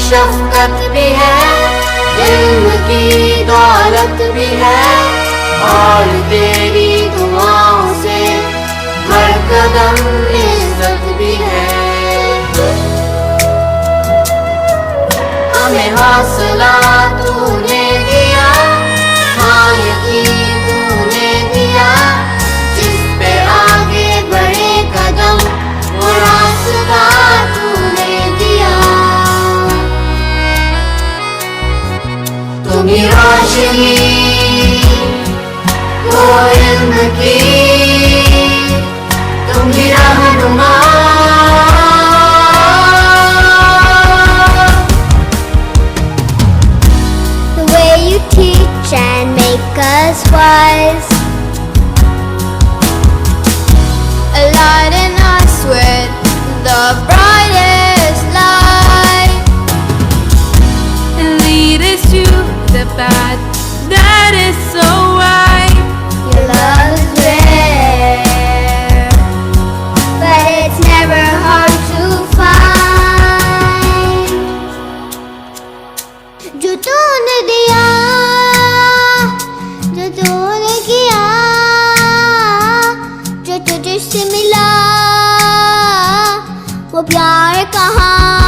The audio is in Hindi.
शफकत भी है, इल्म की दौलत भी है, और तेरी दुआओं से हर कदम इज्जत भी है। हमें हौसला तूने दिया, हाँ यकीन तूने दिया, जिस पे आगे बढ़े कदम वो रास्ता तूने दिया। तुम ही रोशनी वो इल्म की, तुम ही रहनुमा। The way you teach and make us wise, enlighten us with the brightest light, and lead us to the path that is so wide. your love is rare, but it's never hard to find. जो तूने दिया, जो तूने किया, जो तुझसे मिला, वो प्यार कहाँ